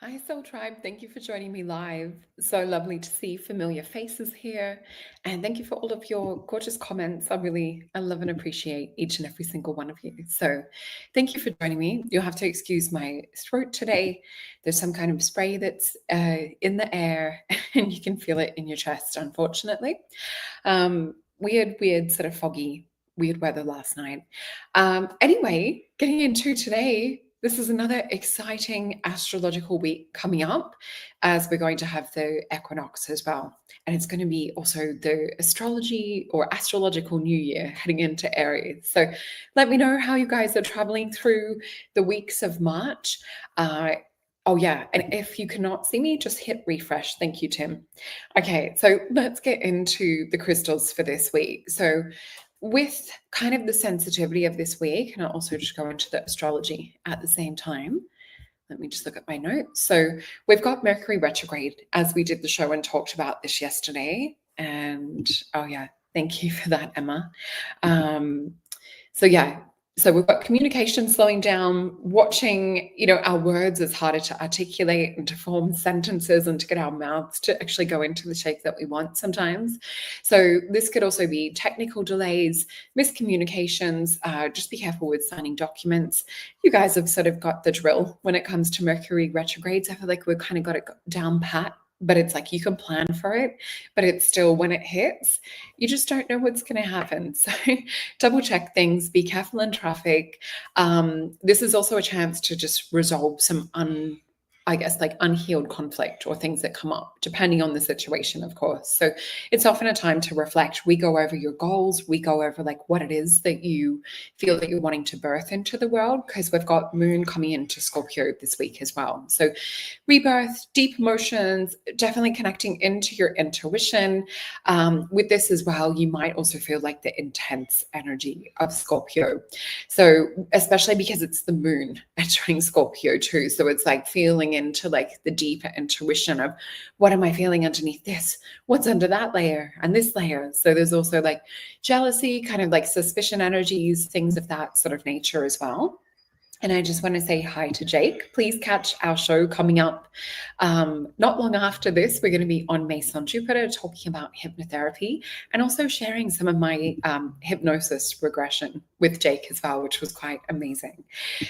Hi, Soul Tribe. Thank you for joining me live. So lovely to see familiar faces here. And thank you for all of your gorgeous comments. I love and appreciate each and every single one of you. So thank you for joining me. You'll have to excuse my throat today. There's some kind of spray that's in the air and you can feel it in your chest, unfortunately. Weird, sort of foggy, weird weather last night. Anyway, getting into today, this is another exciting astrological week coming up as we're going to have the equinox as well. And it's going to be also the astrology or astrological new year heading into Aries. So let me know how you guys are traveling through the weeks of March. Oh, yeah. And if you cannot see me, just hit refresh. Thank you, Tim. Okay, so let's get into the crystals for this week. So with kind of the sensitivity of this week, and I'll also just go into the astrology at the same time. Let me just look at my notes. So we've got Mercury retrograde, as we did the show and talked about this yesterday. And oh yeah, thank you for that, Emma. So we've got communication slowing down, watching, our words is harder to articulate and to form sentences and to get our mouths to actually go into the shape that we want sometimes. So this could also be technical delays, miscommunications. Just be careful with signing documents. You guys have sort of got the drill when it comes to Mercury retrogrades. I feel like we've kind of got it down pat, but it's like you can plan for it, but it's still when it hits, you just don't know what's going to happen. So double check things, be careful in traffic. This is also a chance to just resolve some unhealed conflict or things that come up, depending on the situation, of course. So it's often a time to reflect. We go over your goals. We go over like what it is that you feel that you're wanting to birth into the world, because we've got Moon coming into Scorpio this week as well. So rebirth, deep emotions, definitely connecting into your intuition. With this as well, you might also feel like the intense energy of Scorpio. So especially because it's the Moon entering Scorpio too. So it's like feeling into like the deeper intuition of what am I feeling underneath this? What's under that layer and this layer? So there's also like jealousy, kind of like suspicion energies, things of that sort of nature as well. And I just want to say hi to Jake. Please catch our show coming up. Not long after this, we're going to be on Mason Jupiter talking about hypnotherapy and also sharing some of my hypnosis regression with Jake as well, which was quite amazing.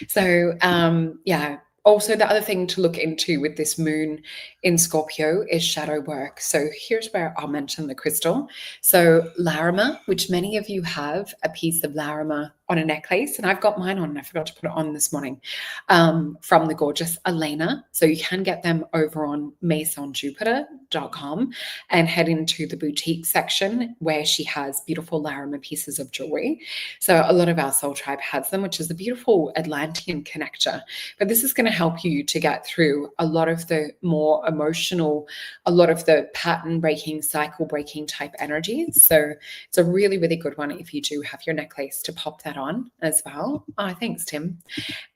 So, yeah. Also, the other thing to look into with this moon in Scorpio is shadow work. So here's where I'll mention the crystal. So Larimar, which many of you have a piece of Larimar on a necklace, and I've got mine on. I forgot to put it on this morning, from the gorgeous Elena. So you can get them over on masonjupiter.com and head into the boutique section where she has beautiful Larimar pieces of jewelry. So a lot of our soul tribe has them, which is a beautiful Atlantean connector. But this is going to help you to get through a lot of the more emotional, a lot of the pattern breaking, cycle breaking type energies. So it's a really, really good one if you do have your necklace to pop that on as well. Oh, thanks, Tim.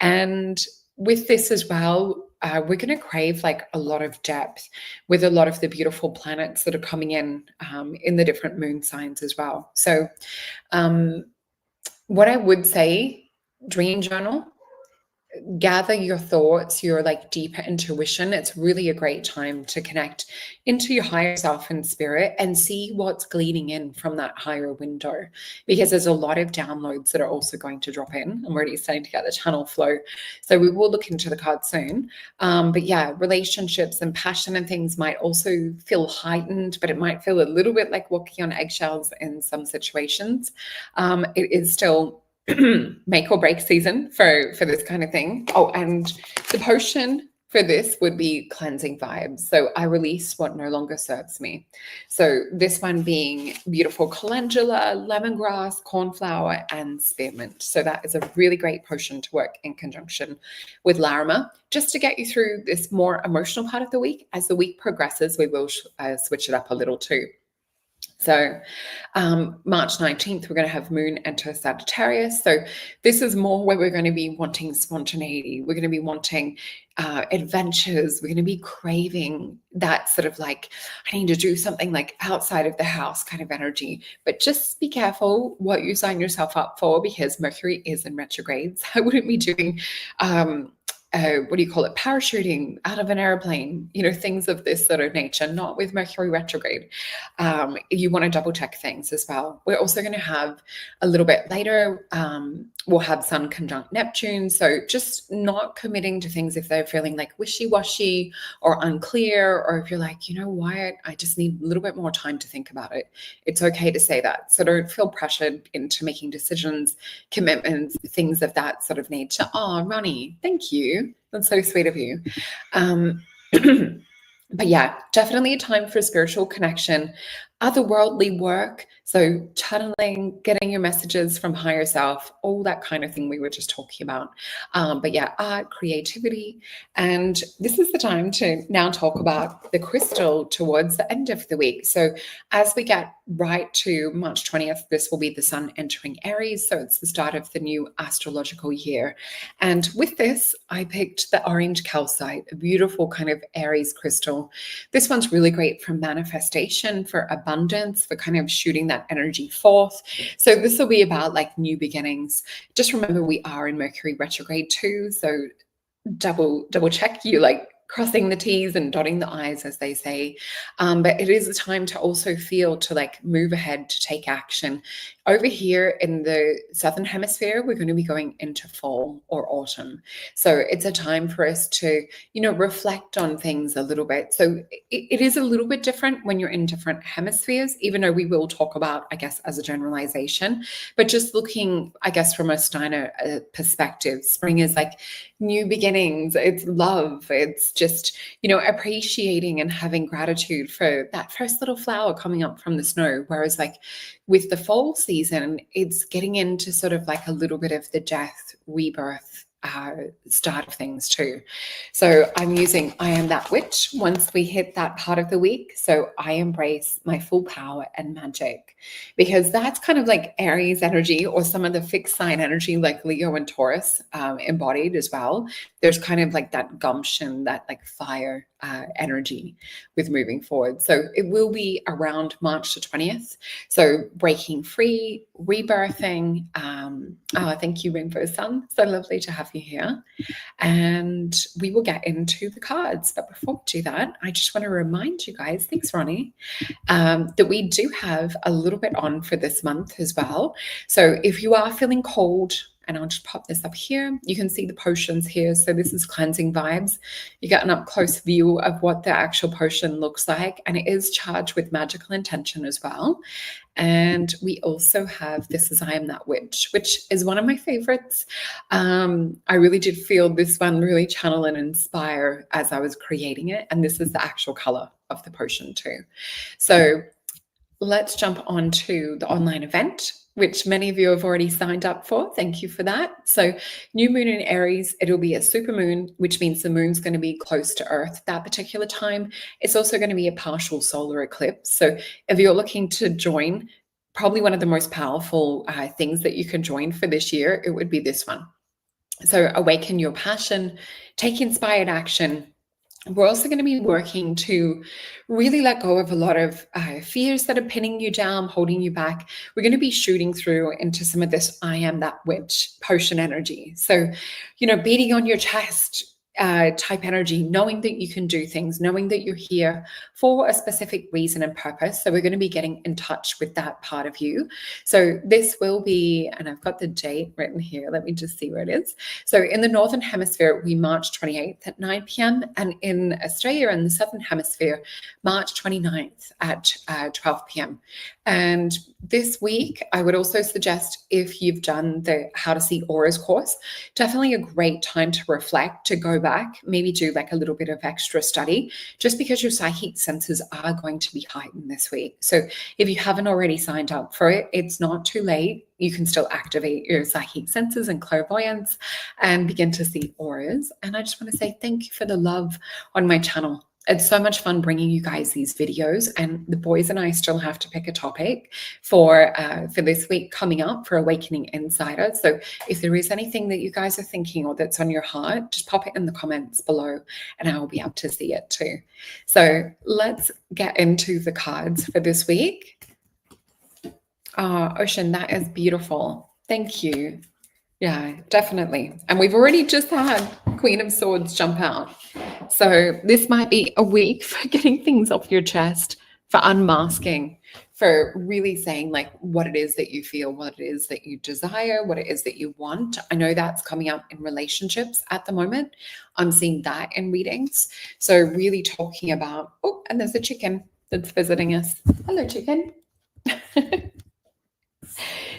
And with this as well, we're going to crave like a lot of depth with a lot of the beautiful planets that are coming in the different moon signs as well. So what I would say, dream journal, gather your thoughts, your like deeper intuition. It's really a great time to connect into your higher self and spirit and see what's gleaning in from that higher window, because there's a lot of downloads that are also going to drop in. I'm already starting to get the channel flow. So we will look into the cards soon. But yeah, relationships and passion and things might also feel heightened, but it might feel a little bit like walking on eggshells in some situations. It is still make or break season for this kind of thing. Oh, and the potion for this would be cleansing vibes. So I release what no longer serves me. So this one being beautiful calendula, lemongrass, cornflower, and spearmint. So that is a really great potion to work in conjunction with Larimar, just to get you through this more emotional part of the week. As the week progresses, we will switch it up a little too. So March 19th, we're going to have Moon enter Sagittarius. So this is more where we're going to be wanting spontaneity. We're going to be wanting adventures. We're going to be craving that sort of like, I need to do something like outside of the house kind of energy. But just be careful what you sign yourself up for, because Mercury is in retrograde. So I wouldn't be doing what do you call it, parachuting out of an airplane, things of this sort of nature, not with Mercury retrograde. You want to double check things as well. We're also going to have a little bit later, we'll have Sun conjunct Neptune. So just not committing to things if they're feeling like wishy-washy or unclear, or if you're like, you know what, I just need a little bit more time to think about it. It's okay to say that. So don't feel pressured into making decisions, commitments, things of that sort of nature. Oh, Ronnie, thank you. That's so sweet of you. But yeah, definitely a time for spiritual connection, otherworldly work. So channeling, getting your messages from higher self, all that kind of thing we were just talking about. But yeah, art, creativity. And this is the time to now talk about the crystal towards the end of the week. So as we get right to March 20th, this will be the sun entering Aries. So it's the start of the new astrological year. And with this, I picked the orange calcite, a beautiful kind of Aries crystal. This one's really great for manifestation, for abundance, for kind of shooting that energy forth. So this will be about like new beginnings. Just remember we are in Mercury retrograde too. So double check you like crossing the T's and dotting the I's, as they say. But it is a time to also feel to like move ahead, to take action. Over here in the Southern Hemisphere, we're going to be going into fall or autumn. So it's a time for us to, reflect on things a little bit. So it is a little bit different when you're in different hemispheres, even though we will talk about, I guess, as a generalization, but just looking, I guess, from a Steiner perspective, spring is like new beginnings. It's love. It's just, appreciating and having gratitude for that first little flower coming up from the snow. Whereas like with the fall season, it's getting into sort of like a little bit of the death, rebirth, start of things too. So I'm using I Am That Witch once we hit that part of the week. So I embrace my full power and magic, because that's kind of like Aries energy, or some of the fixed sign energy like Leo and Taurus embodied as well. There's kind of like that gumption, that like fire energy with moving forward. So it will be around March the 20th. So breaking free, rebirthing. Thank you, Rainbow Sun. So lovely to have you here. And we will get into the cards. But before we do that, I just want to remind you guys, thanks, Ronnie, that we do have a little bit on for this month as well. So if you are feeling cold, and I'll just pop this up here, you can see the potions here. So this is cleansing vibes. You get an up close view of what the actual potion looks like. And it is charged with magical intention as well. And we also have This Is I Am That Witch, which is one of my favorites. I really did feel this one really channel and inspire as I was creating it. And this is the actual color of the potion too. So let's jump on to the online event, which many of you have already signed up for. Thank you for that. So new moon in Aries, it'll be a super moon, which means the moon's going to be close to Earth that particular time. It's also going to be a partial solar eclipse. So if you're looking to join, probably one of the most powerful things that you can join for this year, it would be this one. So awaken your passion, take inspired action. We're also going to be working to really let go of a lot of fears that are pinning you down, holding you back. We're going to be shooting through into some of this I Am That Witch potion energy. So, beating on your chest type energy, knowing that you can do things, knowing that you're here for a specific reason and purpose. So we're going to be getting in touch with that part of you. So this will be, and I've got the date written here. Let me just see where it is. So in the Northern Hemisphere, we March 28th at 9 p.m. And in Australia, in the Southern Hemisphere, March 29th at 12 p.m. And this week, I would also suggest, if you've done the How to See Auras course, definitely a great time to reflect, to go back, maybe do like a little bit of extra study, just because your psychic senses are going to be heightened this week. So if you haven't already signed up for it, it's not too late. You can still activate your psychic senses and clairvoyance and begin to see auras. And I just want to say thank you for the love on my channel. It's so much fun bringing you guys these videos, and the boys and I still have to pick a topic for this week coming up for Awakening Insider. So if there is anything that you guys are thinking or that's on your heart, just pop it in the comments below and I will be able to see it too. So let's get into the cards for this week. Ocean, that is beautiful. Thank you. Yeah, definitely. And we've already just had Queen of Swords jump out. So this might be a week for getting things off your chest, for unmasking, for really saying like what it is that you feel, what it is that you desire, what it is that you want. I know that's coming up in relationships at the moment. I'm seeing that in readings. So really talking about, oh, and there's a chicken that's visiting us. Hello, chicken.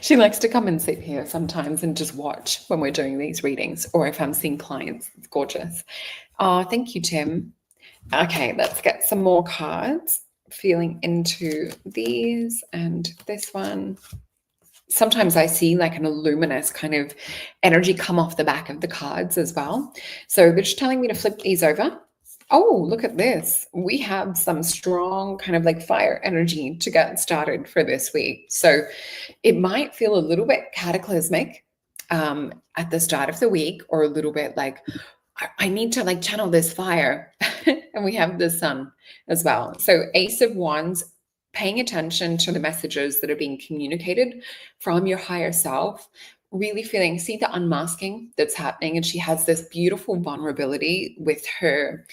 She likes to come and sit here sometimes and just watch when we're doing these readings, or if I'm seeing clients. It's gorgeous. Oh, thank you, Tim. Okay, let's get some more cards. Feeling into these and this one. Sometimes I see like an luminous kind of energy come off the back of the cards as well. So they're just telling me to flip these over. Oh, look at this. We have some strong kind of like fire energy to get started for this week. So it might feel a little bit cataclysmic at the start of the week, or a little bit like, I need to like channel this fire. And we have the sun as well. So Ace of Wands, paying attention to the messages that are being communicated from your higher self, really feeling, see the unmasking that's happening. And she has this beautiful vulnerability with her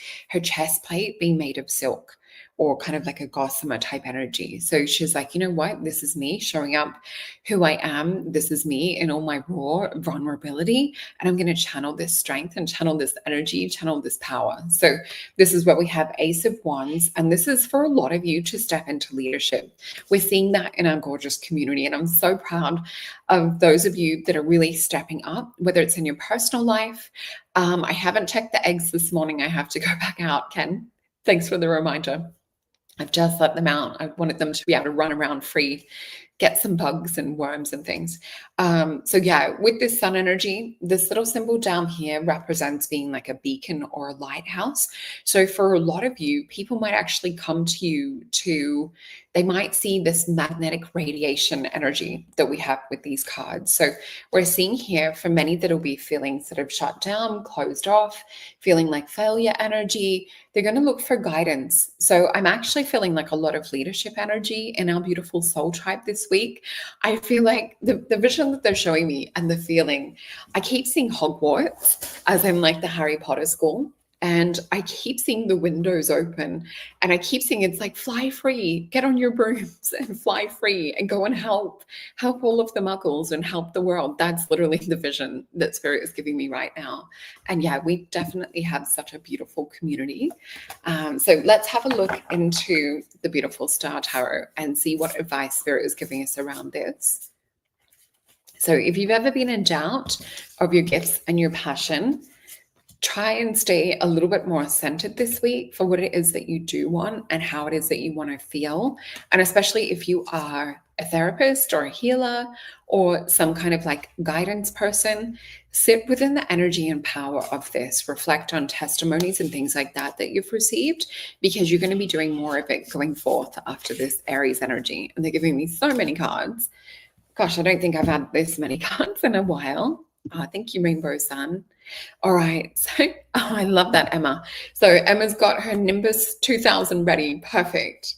chest plate being made of silk, or kind of like a gossamer type energy. So she's like, you know what? This is me showing up who I am. This is me in all my raw vulnerability. And I'm going to channel this strength and channel this energy, channel this power. So this is where we have Ace of Wands. And this is for a lot of you to step into leadership. We're seeing that in our gorgeous community. And I'm so proud of those of you that are really stepping up, whether it's in your personal life. I haven't checked the eggs this morning. I have to go back out, Ken. Thanks for the reminder. I've just let them out. I wanted them to be able to run around free, get some bugs and worms and things. So yeah, with this sun energy, this little symbol down here represents being like a beacon or a lighthouse. So for a lot of you, people might actually come to you they might see this magnetic radiation energy that we have with these cards. So we're seeing here for many that'll be feeling sort of shut down, closed off, feeling like failure energy. They're going to look for guidance. So I'm actually feeling like a lot of leadership energy in our beautiful soul tribe this week. I feel like the vision that they're showing me and the feeling, I keep seeing Hogwarts, as in like the Harry Potter school. And I keep seeing the windows open, and I keep seeing it's like, fly free, get on your brooms and fly free and go and help all of the muggles and help the world. That's literally the vision that Spirit is giving me right now. And yeah, we definitely have such a beautiful community. So let's have a look into the beautiful Star Tarot and see what advice Spirit is giving us around this. So if you've ever been in doubt of your gifts and your passion, try and stay a little bit more centered this week for what it is that you do want and how it is that you want to feel. And especially if you are a therapist or a healer or some kind of like guidance person, sit within the energy and power of this. Reflect on testimonies and things like that you've received, because you're going to be doing more of it going forth after this Aries energy. And they're giving me so many cards. Gosh, I don't think I've had this many cards in a while. Thank you, Rainbow Sun. All right. So, I love that, Emma. So Emma's got her Nimbus 2000 ready. Perfect.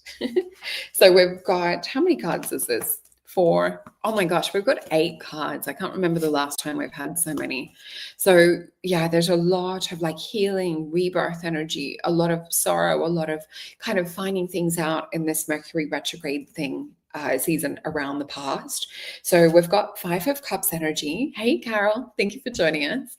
So we've got, how many cards is this? 4. Oh my gosh, we've got 8 cards. I can't remember the last time we've had so many. So yeah, there's a lot of like healing, rebirth energy, a lot of sorrow, a lot of kind of finding things out in this Mercury retrograde thing. Season around the past. So we've got 5 of Cups energy. Hey, Carol, thank you for joining us.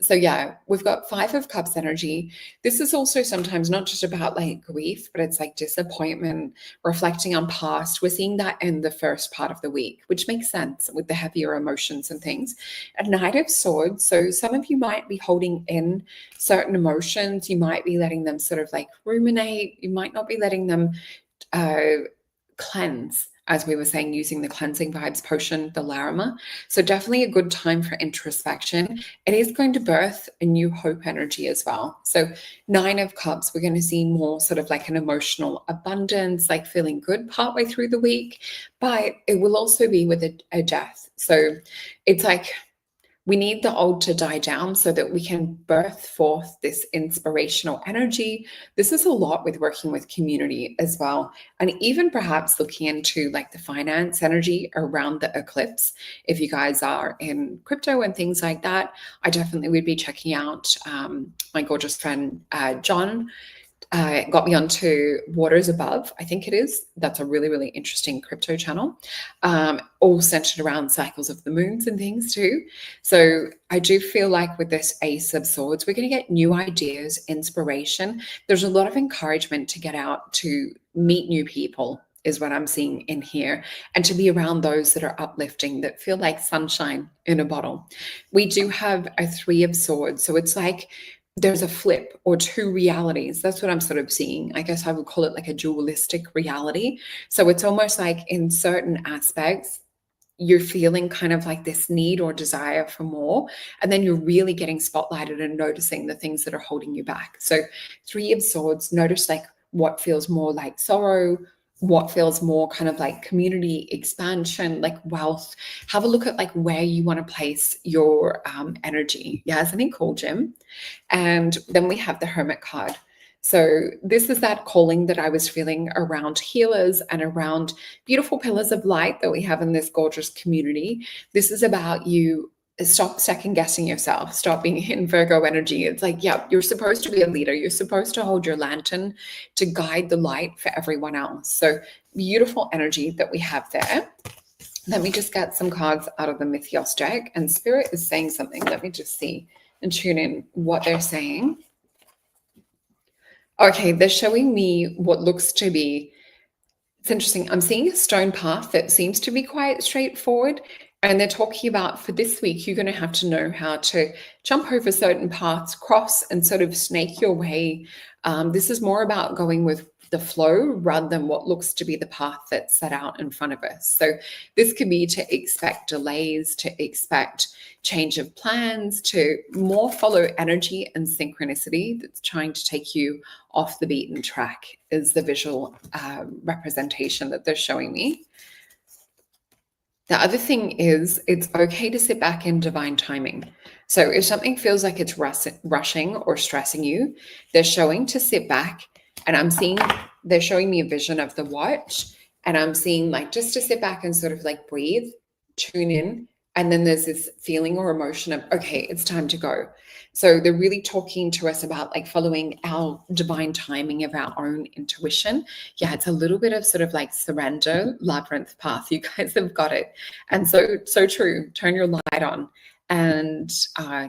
So yeah, we've got 5 of Cups energy. This is also sometimes not just about like grief, but it's like disappointment, reflecting on past. We're seeing that in the first part of the week, which makes sense with the heavier emotions and things. A Knight of Swords. So some of you might be holding in certain emotions. You might be letting them sort of like ruminate. You might not be letting them cleanse, as we were saying, using the cleansing vibes potion, the Larimer. So definitely a good time for introspection. It is going to birth a new hope energy as well. So 9 of Cups, we're going to see more sort of like an emotional abundance, like feeling good partway through the week, but it will also be with a death. So it's like We need the old to die down so that we can birth forth this inspirational energy. This is a lot with working with community as well. And even perhaps looking into like the finance energy around the eclipse. If you guys are in crypto and things like that, I definitely would be checking out my gorgeous friend, John. Got me onto Waters Above, I think it is. That's a really, really interesting crypto channel, all centered around cycles of the moons and things too. So I do feel like with this Ace of Swords, we're going to get new ideas, inspiration. There's a lot of encouragement to get out to meet new people, is what I'm seeing in here, and to be around those that are uplifting, that feel like sunshine in a bottle. We do have a Three of Swords. So it's like there's a flip or two realities. That's what I'm sort of seeing. I guess I would call it like a dualistic reality. So it's almost like in certain aspects, you're feeling kind of like this need or desire for more. And then you're really getting spotlighted and noticing the things that are holding you back. So Three of Swords, notice like what feels more like sorrow, what feels more kind of like community expansion, like wealth. Have a look at like where you want to place your energy. Yeah, isn't it cool, Jim? And then we have the Hermit card. So this is that calling that I was feeling around healers and around beautiful pillars of light that we have in this gorgeous community. This is about you. Stop second guessing yourself. Stop being in Virgo energy. It's like, yeah, you're supposed to be a leader. You're supposed to hold your lantern to guide the light for everyone else. So beautiful energy that we have there. Let me just get some cards out of the Mythos deck. And Spirit is saying something. Let me just see and tune in what they're saying. Okay, they're showing me what looks to be, it's interesting. I'm seeing a stone path that seems to be quite straightforward. And they're talking about for this week, you're going to have to know how to jump over certain paths, cross and sort of snake your way. This is more about going with the flow rather than what looks to be the path that's set out in front of us. So this could be to expect delays, to expect change of plans, to more follow energy and synchronicity that's trying to take you off the beaten track is the visual representation that they're showing me. The other thing is it's okay to sit back in divine timing. So if something feels like it's rushing or stressing you, they're showing to sit back. And I'm seeing, they're showing me a vision of the watch. And I'm seeing like just to sit back and sort of like breathe, tune in. And then there's this feeling or emotion of, okay, it's time to go. So they're really talking to us about like following our divine timing of our own intuition. Yeah, it's a little bit of sort of like surrender, labyrinth path. You guys have got it. And so true. Turn your light on. And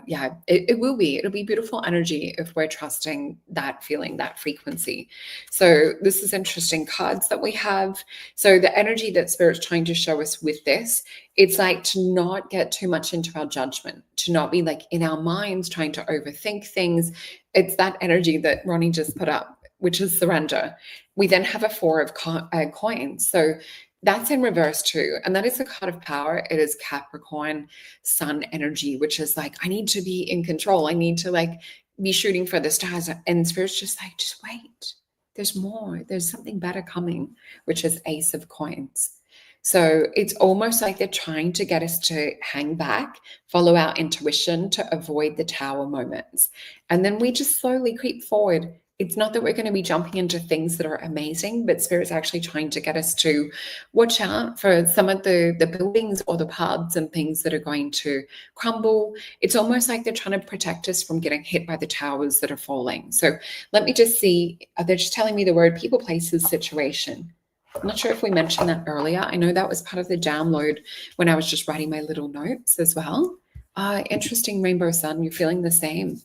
yeah, it'll be beautiful energy if we're trusting that feeling, that frequency. So this is interesting cards that we have. So the energy that Spirit's trying to show us with this, it's like to not get too much into our judgment, to not be like in our minds trying to overthink things. It's that energy that Ronnie just put up, which is surrender. We then have a Four of coins. So that's in reverse too. And that is a card of power. It is Capricorn sun energy, which is like, I need to be in control. I need to like be shooting for the stars. And Spirit's just like, just wait. There's more. There's something better coming, which is Ace of Coins. So it's almost like they're trying to get us to hang back, follow our intuition to avoid the tower moments. And then we just slowly creep forward. It's not that we're going to be jumping into things that are amazing, but Spirit's actually trying to get us to watch out for some of the buildings or the paths and things that are going to crumble. It's almost like they're trying to protect us from getting hit by the towers that are falling. So let me just see. They're just telling me the word people, places, situation. I'm not sure if we mentioned that earlier. I know that was part of the download when I was just writing my little notes as well. Interesting, Rainbow Sun. You're feeling the same.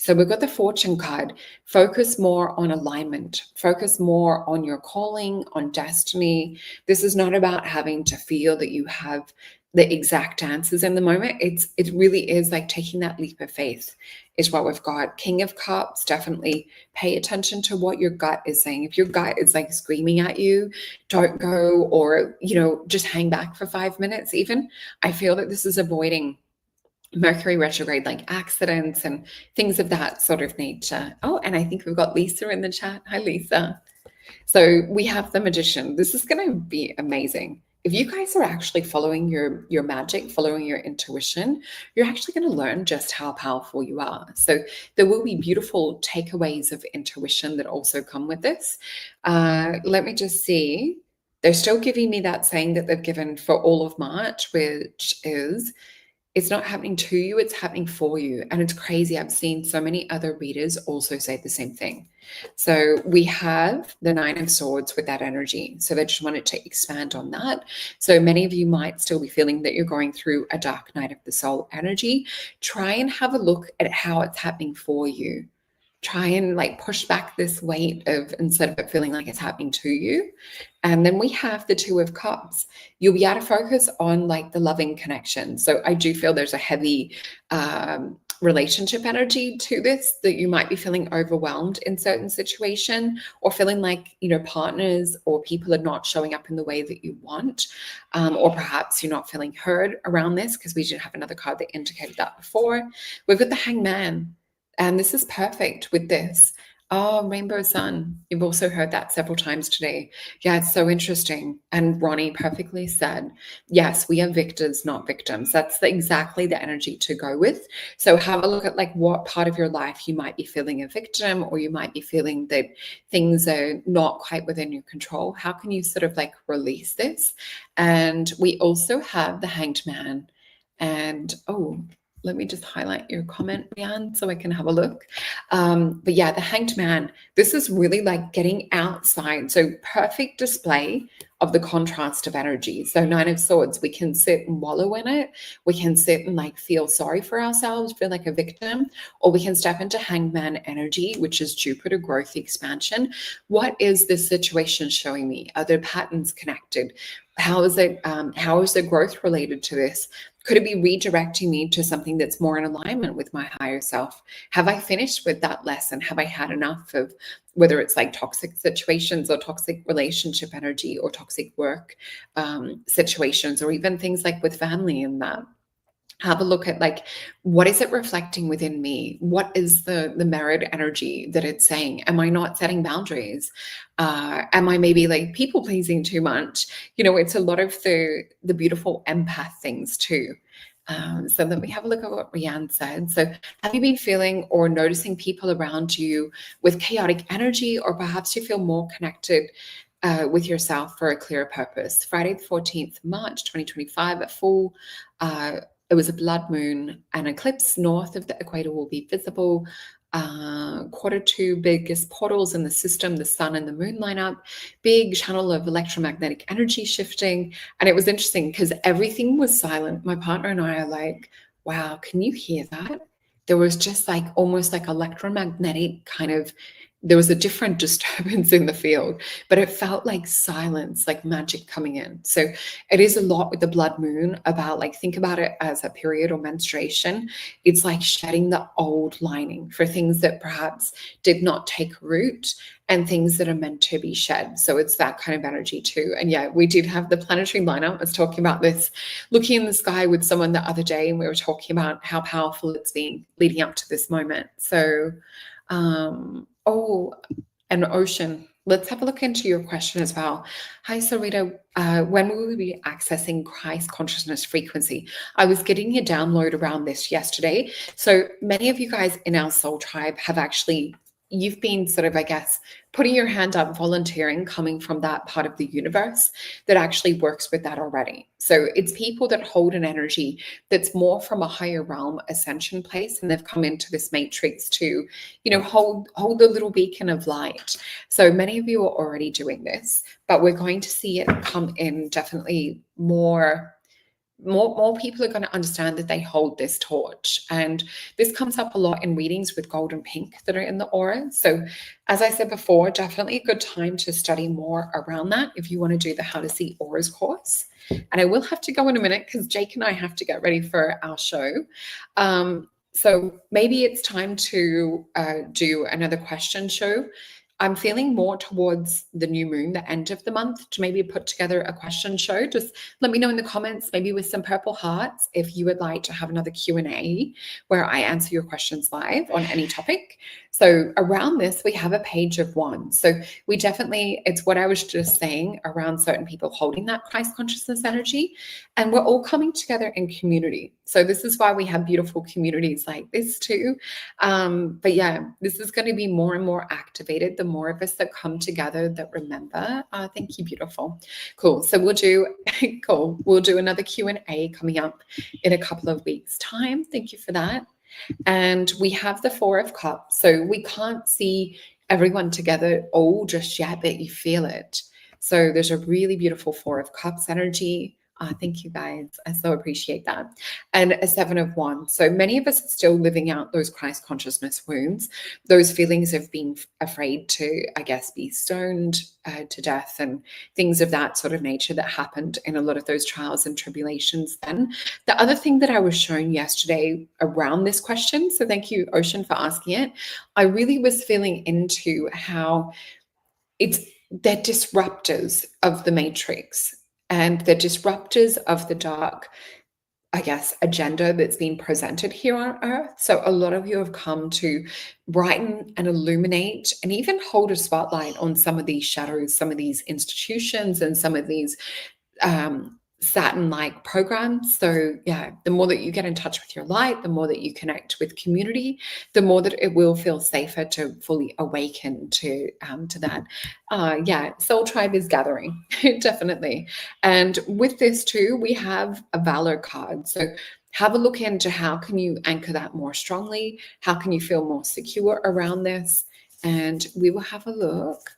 So we've got the Fortune card. Focus more on alignment. Focus more on your calling, on destiny. This is not about having to feel that you have the exact answers in the moment. It really is like taking that leap of faith is what we've got. King of Cups, definitely pay attention to what your gut is saying. If your gut is like screaming at you, don't go, or, just hang back for 5 minutes even. I feel that this is avoiding Mercury retrograde, like accidents and things of that sort of nature. Oh, and I think we've got Lisa in the chat. Hi, Lisa. So we have the Magician. This is going to be amazing. if you guys are actually following your magic, following your intuition, you're actually going to learn just how powerful you are. So there will be beautiful takeaways of intuition that also come with this. Let me just see. They're still giving me that saying that they've given for all of March, which is, it's not happening to you, it's happening for you. And it's crazy. I've seen so many other readers also say the same thing. So we have the Nine of Swords with that energy. So they just wanted to expand on that. So many of you might still be feeling that you're going through a dark night of the soul energy. Try and have a look at how it's happening for you. Try and like push back this weight of, instead of it feeling like it's happening to you. And then we have the Two of Cups. You'll be able to focus on like the loving connection. So I do feel there's a heavy relationship energy to this, that you might be feeling overwhelmed in certain situation, or feeling like, you know, partners or people are not showing up in the way that you want, or perhaps you're not feeling heard around this, because we did have another card that indicated that before. We've got the Hangman. And this is perfect with this. Oh, Rainbow Sun. You've also heard that several times today. Yeah, it's so interesting. And Ronnie perfectly said, yes, we are victors, not victims. That's exactly the energy to go with. So have a look at like what part of your life you might be feeling a victim, or you might be feeling that things are not quite within your control. How can you sort of like release this? And we also have the Hanged Man. And let me just highlight your comment, Rianne, so I can have a look. But yeah, the Hanged Man, this is really like getting outside. So perfect display of the contrast of energy. So Nine of Swords, we can sit and wallow in it. We can sit and like feel sorry for ourselves, feel like a victim, or we can step into Hangman energy, which is Jupiter growth expansion. What is this situation showing me? Are there patterns connected? How is it? How is the growth related to this? Could it be redirecting me to something that's more in alignment with my higher self? Have I finished with that lesson? Have I had enough of, whether it's like toxic situations or toxic relationship energy or toxic work situations, or even things like with family and that? Have a look at like, what is it reflecting within me? What is the mirrored energy that it's saying? Am I not setting boundaries? Am I maybe like people pleasing too much? You know, it's a lot of the beautiful empath things too. So let me have a look at what Rianne said. So have you been feeling or noticing people around you with chaotic energy, or perhaps you feel more connected with yourself for a clearer purpose? Friday the 14th March 2025 at full, it was a blood moon. An eclipse north of the equator will be visible. Quarter two biggest portals in the system, the sun and the moon line up. Big channel of electromagnetic energy shifting. And it was interesting because everything was silent. My partner and I are like, wow, can you hear that? There was just like almost like electromagnetic kind of, there was a different disturbance in the field, but it felt like silence, like magic coming in. So it is a lot with the blood moon about like, think about it as a period or menstruation. It's like shedding the old lining for things that perhaps did not take root, and things that are meant to be shed. So it's that kind of energy too. And yeah, we did have the planetary lineup. I was talking about this, looking in the sky with someone the other day, and we were talking about how powerful it's been leading up to this moment. So an ocean. Let's have a look into your question as well. Hi, Solreta. When will we be accessing Christ consciousness frequency? I was getting a download around this yesterday. So many of you guys in our soul tribe have actually, you've been sort of, I guess, putting your hand up, volunteering, coming from that part of the universe that actually works with that already. So it's people that hold an energy that's more from a higher realm ascension place, and they've come into this matrix to, you know, hold the little beacon of light. So many of you are already doing this, but we're going to see it come in definitely more people are going to understand that they hold this torch. And this comes up a lot in readings with gold and pink that are in the aura. So as I said before, definitely a good time to study more around that if you want to do the How to See Auras course. And I will have to go in a minute because Jake and I have to get ready for our show. So maybe it's time to do another question show I'm feeling more towards the new moon, the end of the month, to maybe put together a question show. Just let me know in the comments, maybe with some purple hearts, if you would like to have another Q&A where I answer your questions live on any topic. So around this, we have a page of wands. So we definitely, it's what I was just saying around certain people holding that Christ consciousness energy. And we're all coming together in community. So this is why we have beautiful communities like this too. But yeah, this is going to be more and more activated the more of us that come together that remember. Thank you, beautiful. Cool. So we'll do cool. We'll do another Q&A coming up in a couple of weeks' time. Thank you for that. And we have the Four of Cups. So we can't see everyone together all just yet, but you feel it. So there's a really beautiful Four of Cups energy. Thank you guys. I so appreciate that. And a Seven of Wands. So many of us are still living out those Christ consciousness wounds, those feelings of being afraid to, I guess, be stoned to death and things of that sort of nature that happened in a lot of those trials and tribulations then. The other thing that I was shown yesterday around this question, so thank you, Ocean, for asking it, I really was feeling into how they're disruptors of the matrix and they're disruptors of the dark, I guess, agenda that's been presented here on Earth. So a lot of you have come to brighten and illuminate and even hold a spotlight on some of these shadows, some of these institutions and some of these Saturn-like programs. So yeah, the more that you get in touch with your light, the more that you connect with community, the more that it will feel safer to fully awaken to that. Yeah, Soul Tribe is gathering, definitely. And with this too, we have a Valor card. So have a look into how can you anchor that more strongly? How can you feel more secure around this? And we will have a look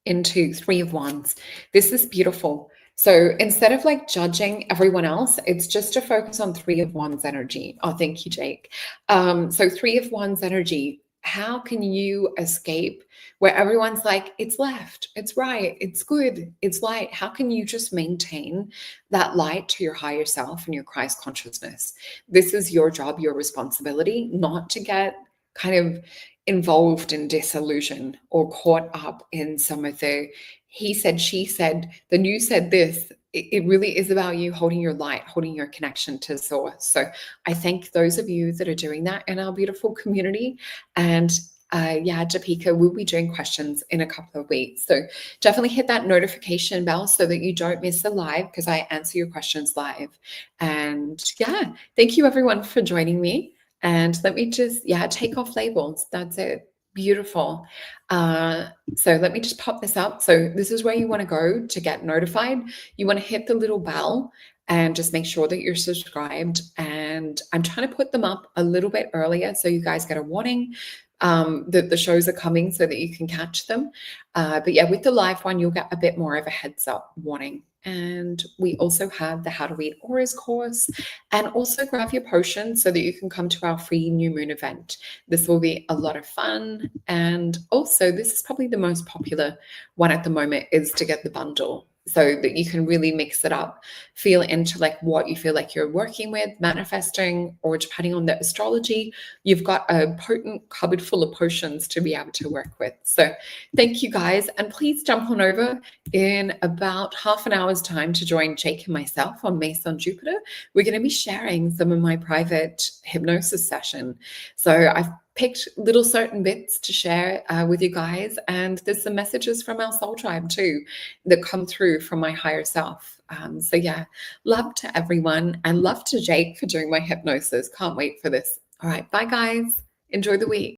into Three of Wands. This is beautiful. So instead of like judging everyone else, it's just to focus on Three of Wands energy. Oh, thank you, Jake. So Three of Wands energy, how can you escape where everyone's like, it's left, it's right, it's good, it's light? How can you just maintain that light to your higher self and your Christ consciousness? This is your job, your responsibility, not to get kind of involved in disillusion or caught up in some of the he said, she said, the news said this. It really is about you holding your light, holding your connection to source. So I thank those of you that are doing that in our beautiful community. And yeah, Japika, we'll be doing questions in a couple of weeks. So definitely hit that notification bell so that you don't miss the live, because I answer your questions live. And yeah, thank you everyone for joining me. And let me just, yeah, take off labels. That's it. Beautiful. So let me just pop this up. So this is where you want to go to get notified. You want to hit the little bell and just make sure that you're subscribed. And I'm trying to put them up a little bit earlier so you guys get a warning that the shows are coming so that you can catch them. But yeah, with the live one, you'll get a bit more of a heads up warning. And we also have the How to Read Auras course, and also grab your potion so that you can come to our free new moon event. This will be a lot of fun. And also, this is probably the most popular one at the moment, is to get the bundle so that you can really mix it up, feel into like what you feel like you're working with, manifesting, or depending on the astrology, you've got a potent cupboard full of potions to be able to work with. So thank you guys. And please jump on over in about half an hour's time to join Jake and myself on Mace on Jupiter. We're going to be sharing some of my private hypnosis session. So I've picked little certain bits to share with you guys. And there's some messages from our soul tribe too that come through from my higher self. So yeah, love to everyone, and love to Jake for doing my hypnosis. Can't wait for this. All right, bye guys. Enjoy the week.